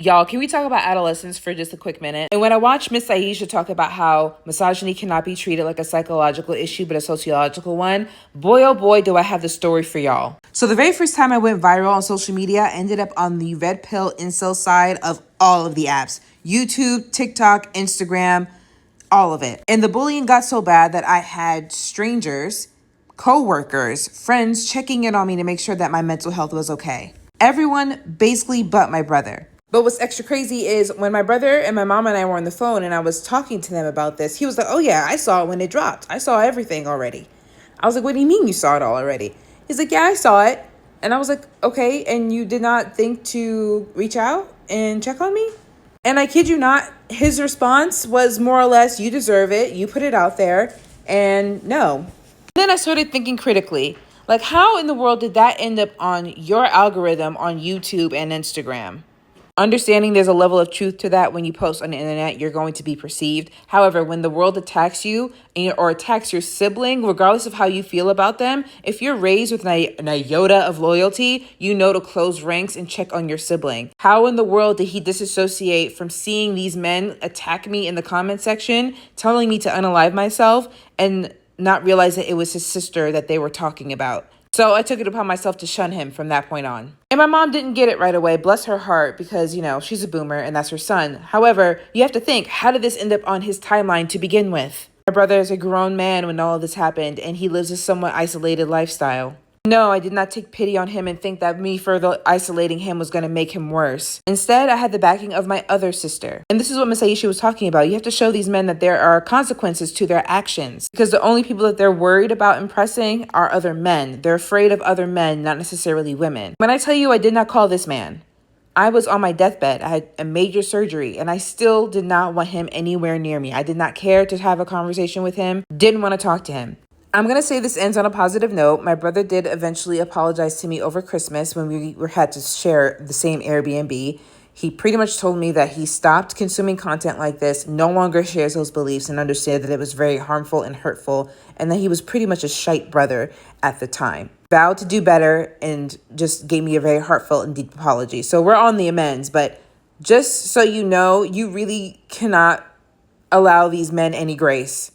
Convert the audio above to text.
Y'all, can we talk about adolescence for just a quick minute? And when I watched Miss Aisha talk about how misogyny cannot be treated like a psychological issue, but a sociological one, boy, oh boy, do I have the story for y'all. So the very first time I went viral on social media, I ended up on the red pill incel side of all of the apps. YouTube, TikTok, Instagram, all of it. And the bullying got so bad that I had strangers, co-workers, friends checking in on me to make sure that my mental health was okay. Everyone basically but my brother. But what's extra crazy is when my brother and my mom and I were on the phone and I was talking to them about this, he was like, oh yeah, I saw it when it dropped. I saw everything already. I was like, what do you mean you saw it all already? He's like, yeah, I saw it. And I was like, okay, and you did not think to reach out and check on me? And I kid you not, his response was more or less, you deserve it, you put it out there, and no. Then I started thinking critically, like how in the world did that end up on your algorithm on YouTube and Instagram? Understanding there's a level of truth to that when you post on the internet, you're going to be perceived. However, when the world attacks you or attacks your sibling, regardless of how you feel about them, if you're raised with an iota of loyalty, you know to close ranks and check on your sibling. How in the world did he disassociate from seeing these men attack me in the comment section, telling me to unalive myself, and not realize that it was his sister that they were talking about? So I took it upon myself to shun him from that point on. And my mom didn't get it right away, bless her heart, because, she's a boomer and that's her son. However, you have to think, how did this end up on his timeline to begin with? My brother is a grown man when all of this happened, and he lives a somewhat isolated lifestyle. No, I did not take pity on him and think that me further isolating him was going to make him worse. Instead, I had the backing of my other sister. And this is what Miss Aisha was talking about. You have to show these men that there are consequences to their actions, because the only people that they're worried about impressing are other men. They're afraid of other men, not necessarily women. When I tell you I did not call this man, I was on my deathbed. I had a major surgery and I still did not want him anywhere near me. I did not care to have a conversation with him, didn't want to talk to him. I'm going to say this ends on a positive note. My brother did eventually apologize to me over Christmas when we had to share the same Airbnb. He pretty much told me that he stopped consuming content like this, no longer shares those beliefs, and understood that it was very harmful and hurtful, and that he was pretty much a shite brother at the time. Vowed to do better and just gave me a very heartfelt and deep apology. So we're on the amends, but just so you know, you really cannot allow these men any grace.